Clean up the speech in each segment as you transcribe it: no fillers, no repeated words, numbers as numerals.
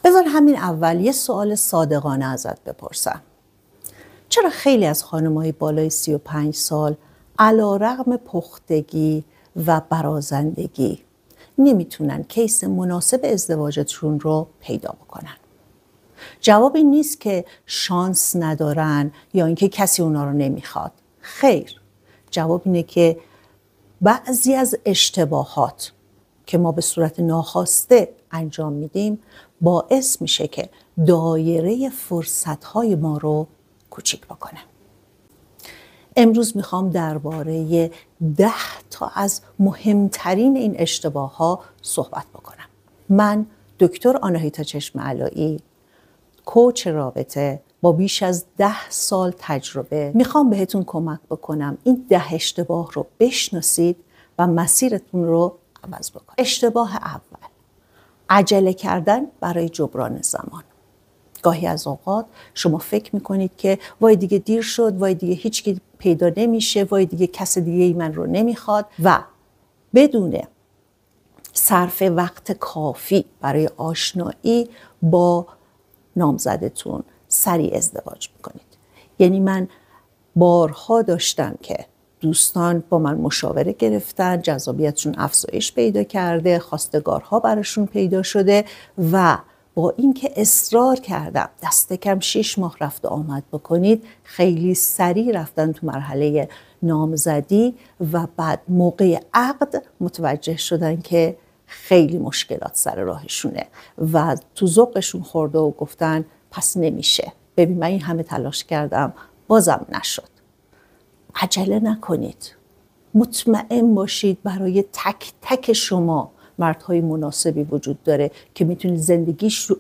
بذار همین اول یه سوال صادقانه ازت بپرسم. چرا خیلی از خانم‌های بالای 35 سال علی‌رغم پختگی و برازندگی نمیتونن کیس مناسب ازدواجشون رو پیدا بکنن؟ جواب این نیست که شانس ندارن یا اینکه کسی اونا رو نمیخواد. خیر، جواب اینه که بعضی از اشتباهات که ما به صورت ناخواسته انجام میدیم باعث میشه که دایره فرصت‌های ما رو کوچیک بکنه. امروز میخوام درباره 10 تا از مهمترین این اشتباه‌ها صحبت بکنم. من دکتر آناهیتا چشم علایی، کوچ رابطه با بیش از 10 سال تجربه، میخوام بهتون کمک بکنم این 10 اشتباه رو بشناسید و مسیرتون رو عوض بکنید. اشتباه اول، عجله کردن برای جبران زمان. گاهی از اوقات شما فکر میکنید که وای دیگه دیر شد، وای دیگه هیچکی پیدا نمیشه، وای دیگه کس دیگه ای من رو نمیخواد و بدون صرف وقت کافی برای آشنایی با نامزدتون سریع ازدواج میکنید. یعنی من بارها داشتم که دوستان با من مشاوره گرفتن، جذابیتشون افزایش پیدا کرده، خواستگارها براشون پیدا شده و با اینکه اصرار کردم دست کم 6 ماه رفت و آمد بکنید، خیلی سریع رفتن تو مرحله نامزدی و بعد موقع عقد متوجه شدن که خیلی مشکلات سر راهشونه و تو ذوقشون خورده و گفتن پس نمیشه. ببین من این همه تلاش کردم بازم نشد. عجله نکنید. مطمئن باشید برای تک تک شما مردهای مناسبی وجود داره که میتونید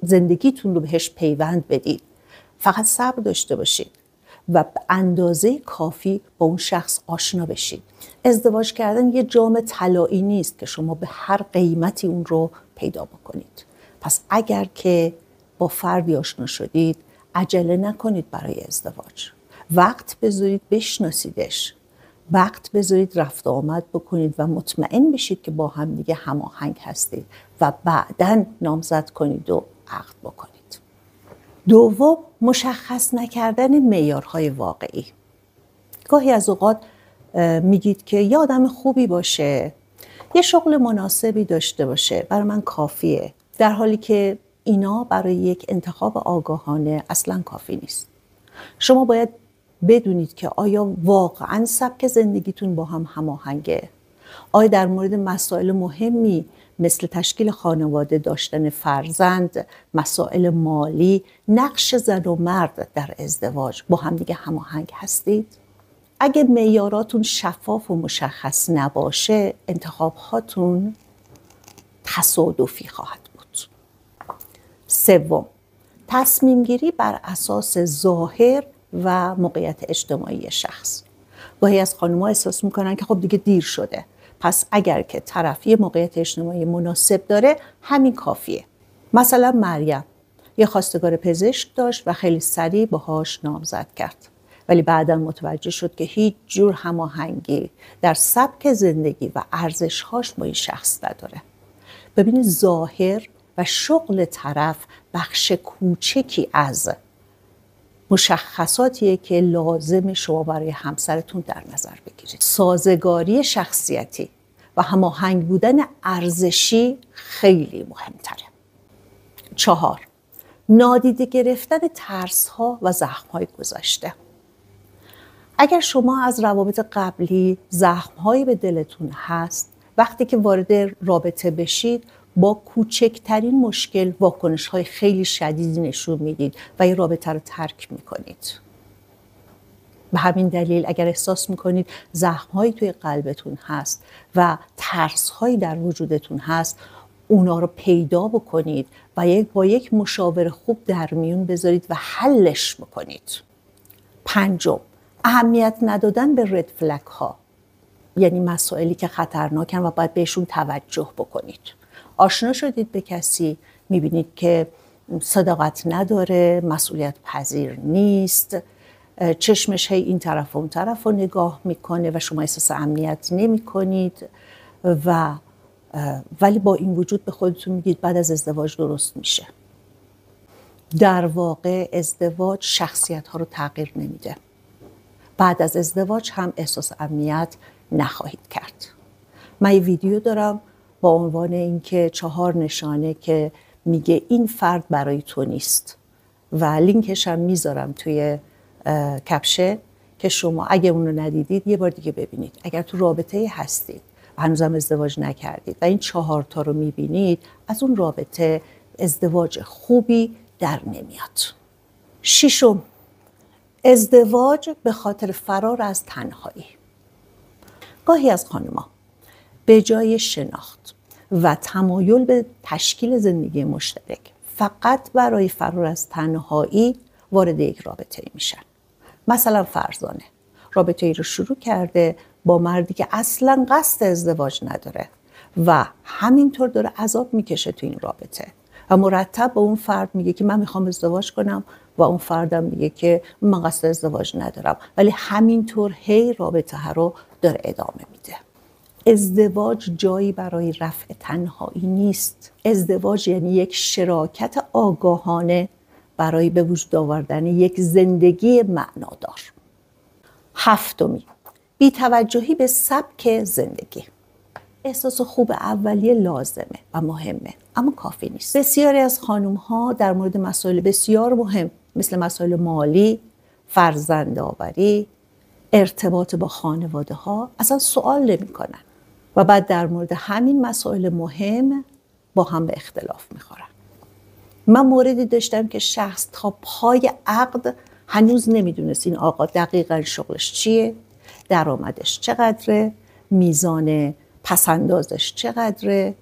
زندگیتون رو بهش پیوند بدید. فقط صبر داشته باشید و به اندازه کافی با اون شخص آشنا بشید. ازدواج کردن یه جام طلایی نیست که شما به هر قیمتی اون رو پیدا بکنید. پس اگر که با فردی آشنا شدید، عجله نکنید برای ازدواج. وقت بذارید بشناسیدش. وقت بذارید رفت و آمد بکنید و مطمئن بشید که با هم دیگه هماهنگ هستید و بعداً نامزد کنید و عقد بکنید. دوم، مشخص نکردن معیارهای واقعی. گاهی از اوقات میگید که یه آدم خوبی باشه، یه شغل مناسبی داشته باشه، برای من کافیه، در حالی که اینا برای یک انتخاب آگاهانه اصلاً کافی نیست. شما باید بدونید که آیا واقعاً سبک زندگیتون با هم هماهنگه؟ آیا در مورد مسائل مهمی مثل تشکیل خانواده، داشتن فرزند، مسائل مالی، نقش زن و مرد در ازدواج با هم دیگه هماهنگ هستید؟ اگه معیاراتون شفاف و مشخص نباشه، انتخاب هاتون تصادفی خواهد بود. سوم، تصمیم گیری بر اساس ظاهر و موقعیت اجتماعی شخص. گاهی از خانم‌ها احساس میکنن که خب دیگه دیر شده، پس اگر که طرفی موقعیت اجتماعی مناسب داره همین کافیه. مثلا مریم یه خواستگار پزشک داشت و خیلی سریع باهاش نامزد کرد، ولی بعداً متوجه شد که هیچ جور هماهنگی در سبک زندگی و ارزش‌هاش با این شخص نداره. ببینید ظاهر و شغل طرف بخش کوچکی از مشخصاتیه که لازم شما برای همسرتون در نظر بگیرید. سازگاری شخصیتی و هماهنگ بودن ارزشی خیلی مهمتره. 4، نادیده گرفتن ترس‌ها و زخم‌های گذشته. اگر شما از روابط قبلی زخم‌هایی به دلتون هست، وقتی که وارد رابطه بشید با کوچکترین مشکل واکنش‌های خیلی شدیدی نشون میدید و این رابطه رو ترک میکنید. به همین دلیل اگر احساس میکنید زخم‌هایی توی قلبتون هست و ترس‌هایی در وجودتون هست، اونا رو پیدا بکنید و با یک مشاور خوب در میون بذارید و حلش بکنید. 5، اهمیت ندادن به رد فلگ ها، یعنی مسائلی که خطرناکن و باید بهشون توجه بکنید. آشنا شدید به کسی، میبینید که صداقت نداره، مسئولیت پذیر نیست، چشمش هی این طرف و اون طرف رو نگاه میکنه و شما احساس امنیت نمی کنید ولی با این وجود به خودتون میگید بعد از ازدواج درست میشه. در واقع ازدواج شخصیت ها رو تغییر نمیده. بعد از ازدواج هم احساس امنیت نخواهید کرد. من یه ویدیو دارم با عنوان اینکه 4 نشانه که میگه این فرد برای تو نیست و لینکش هم میذارم توی کپشن که شما اگه اون رو ندیدید یه بار دیگه ببینید. اگر تو رابطه هستید و هنوزم ازدواج نکردید و این 4 تا رو میبینید، از اون رابطه ازدواج خوبی در نمیاد. 6، ازدواج به خاطر فرار از تنهایی. گاهی از خانم‌ها به جای شناخت و تمایل به تشکیل زندگی مشترک فقط برای فرار از تنهایی وارد یک رابطه میشن. مثلا فرزانه رابطه ای رو شروع کرده با مردی که اصلا قصد ازدواج نداره و همینطور داره عذاب میکشه تو این رابطه و مرتب به اون فرد میگه که من میخوام ازدواج کنم و اون فردم میگه که من قصد ازدواج ندارم، ولی همینطور هی رابطه ها رو داره ادامه میده. ازدواج جایی برای رفع تنهایی نیست. ازدواج یعنی یک شراکت آگاهانه برای به وجود آوردن یک زندگی معنادار. 7، بی‌توجهی به سبک زندگی. احساس خوب اولیه لازمه و مهمه، اما کافی نیست. بسیاری از خانم‌ها در مورد مسائل بسیار مهم مثل مسائل مالی، فرزندآوری، ارتباط با خانواده‌ها اصلا سوال نمی‌کنن و بعد در مورد همین مسائل مهم با هم به اختلاف می‌خورن. من موردی داشتم که شخص تا پای عقد هنوز نمیدونست این آقا دقیقاً شغلش چیه، درآمدش چقدره، میزان پسندازش چقدره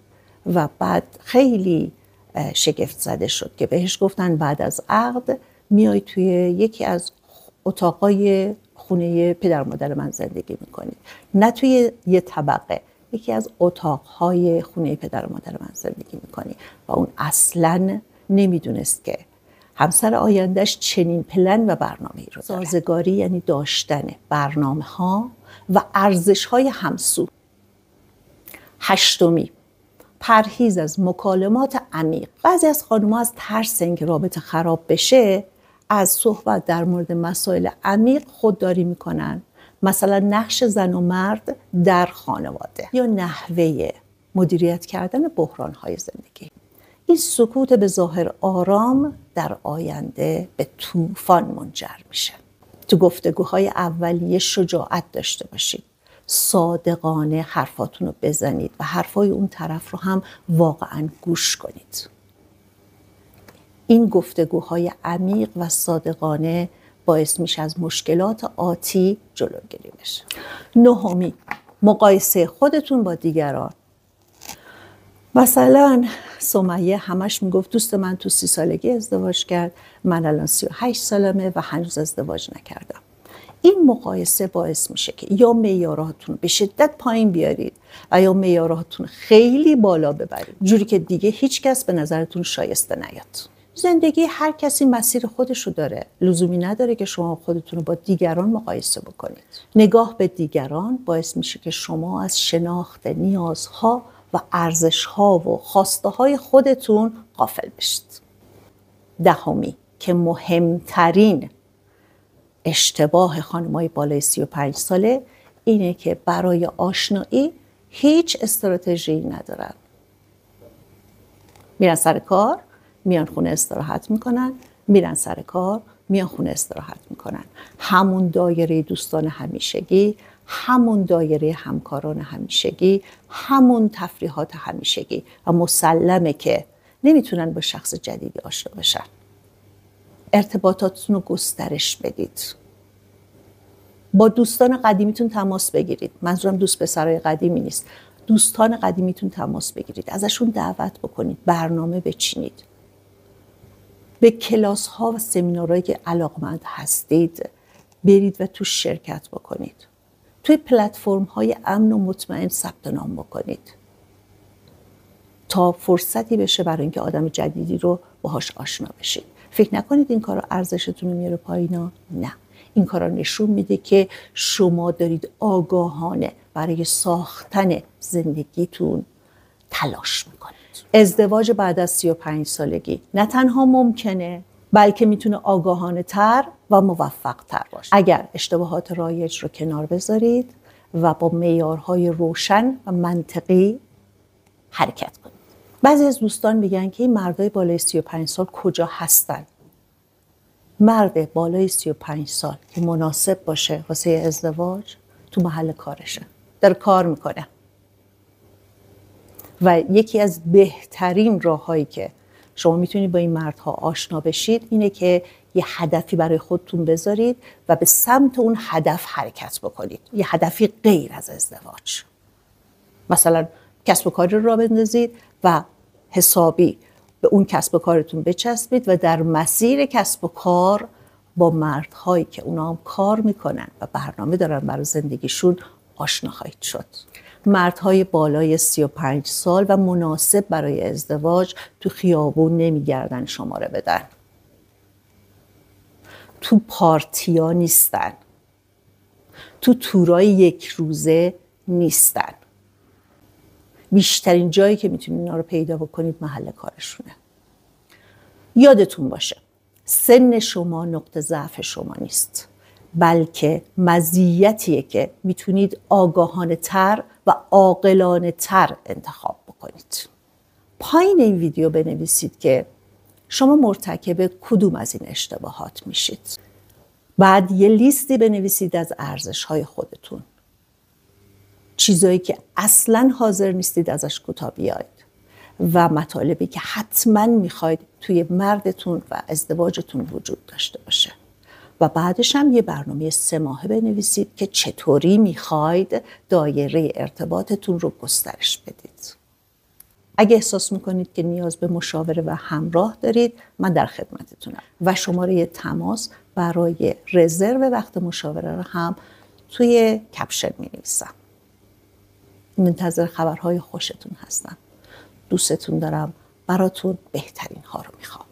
و بعد خیلی شگفت زده شد که بهش گفتن بعد از عقد میای توی یکی از اتاقای خونه پدر مادر من زندگی میکنید، نه توی یه طبقه، یکی از اتاقهای خونه پدر مادر من زندگی میکنی. و اون اصلاً نمیدونست که همسر آیندهش چنین پلن و برنامه‌ای رو داره. سازگاری یعنی داشتن برنامه‌ها و ارزش‌های همسو. 8، پرهیز از مکالمات عمیق. بعضی از خانم‌ها از ترس اینکه رابطه خراب بشه از صحبت در مورد مسائل عمیق خودداری میکنن، مثلا نقش زن و مرد در خانواده یا نحوه مدیریت کردن بحران‌های زندگی. این سکوت به ظاهر آرام در آینده به طوفان منجر میشه. تو گفتگوهای اولیه شجاعت داشته باشید، صادقانه حرفاتون رو بزنید و حرفای اون طرف رو هم واقعا گوش کنید. این گفتگوهای عمیق و صادقانه باعث میشه از مشکلات آتی جلوگیری بشه. 9، مقایسه خودتون با دیگران. مثلا سمیه همش میگفت دوست من تو 30 سالگی ازدواج کرد، من الان 38 سالمه و هنوز ازدواج نکردم. این مقایسه باعث میشه که یا معیاراتون به شدت پایین بیارید و یا معیاراتون خیلی بالا ببرید، جوری که دیگه هیچ کس به نظرتون شایسته نیاد. زندگی هر کسی مسیر خودشو داره، لزومی نداره که شما خودتون رو با دیگران مقایسه بکنید. نگاه به دیگران باعث میشه که شما از شناخت نیازها و ارزش‌ها و خواسته‌های خودتون غافل بشید. 10، که مهمترین اشتباه خانم‌های بالای 35 ساله اینه که برای آشنایی هیچ استراتژی ندارن. میرن سر کار، میان خونه استراحت میکنن، میرن سر کار، میان خونه استراحت میکنن. همون دایره دوستان همیشگی، همون دایره همکاران همیشگی، همون تفریحات همیشگی و مسلمه که نمیتونن با شخص جدیدی آشنا بشن. ارتباطاتتون رو گسترش بدید. با دوستان قدیمیتون تماس بگیرید. منظورم دوست پسرای قدیمی نیست. دوستان قدیمیتون تماس بگیرید. ازشون دعوت بکنید. برنامه بچینید. به کلاس ها و سمینارهایی که علاقمند هستید برید و تو شرکت بکنید. توی پلتفرم های امن و مطمئن ثبت نام بکنید تا فرصتی بشه برای اینکه آدم جدیدی رو باهاش آشنا بشید. فکر نکنید این کارا ارزشتون رو میاره پایینا. نه، این کارا نشون میده که شما دارید آگاهانه برای ساختن زندگیتون تلاش میکنید. ازدواج بعد از 35 سالگی نه تنها ممکنه بلکه میتونه آگاهانه تر و موفق تر باشه اگر اشتباهات رایج رو کنار بذارید و با معیارهای روشن و منطقی حرکت کنید. بعضی از دوستان میگن که این مردای بالای 35 سال کجا هستن؟ مرد بالای 35 سال که مناسب باشه واسه ازدواج تو محل کارشه، داره کار میکنه و یکی از بهترین راههایی که شما میتونید با این مردها آشنا بشید اینه که یه هدفی برای خودتون بذارید و به سمت اون هدف حرکت بکنید. یه هدفی غیر از ازدواج. مثلا کسب و کاری رو راه بندازید و حسابی به اون کسب و کارتون بچسبید و در مسیر کسب و کار با مردهایی که اونا هم کار میکنن و برنامه دارن برای زندگیشون آشنا خواهید شد. مردهای بالای 35 سال و مناسب برای ازدواج تو خیابون نمیگردن شماره بدن، تو پارتیا نیستن، تو تورای یک روزه نیستن. بیشترین جایی که میتونید اینا رو پیدا بکنید محل کارشونه. یادتون باشه سن شما نقطه ضعف شما نیست، بلکه مزیتیه که میتونید آگاهانه تر و عاقلانه تر انتخاب بکنید. پایین این ویدیو بنویسید که شما مرتکب کدوم از این اشتباهات میشید. بعد یه لیستی بنویسید از ارزش‌های خودتون. چیزایی که اصلاً حاضر نیستید ازش کوتاه بیاید و مطالبی که حتماً میخواید توی مردتون و ازدواجتون وجود داشته باشه. و بعدش هم یه برنامه 3 ماهه بنویسید که چطوری میخواید دایره ارتباطتون رو گسترش بدید. اگه احساس میکنید که نیاز به مشاوره و همراه دارید، من در خدمتتونم و شماره تماس برای رزرو وقت مشاوره رو هم توی کپشن مینویسم. منتظر خبرهای خوشتون هستم. دوستتون دارم. براتون بهترین ها رو میخوام.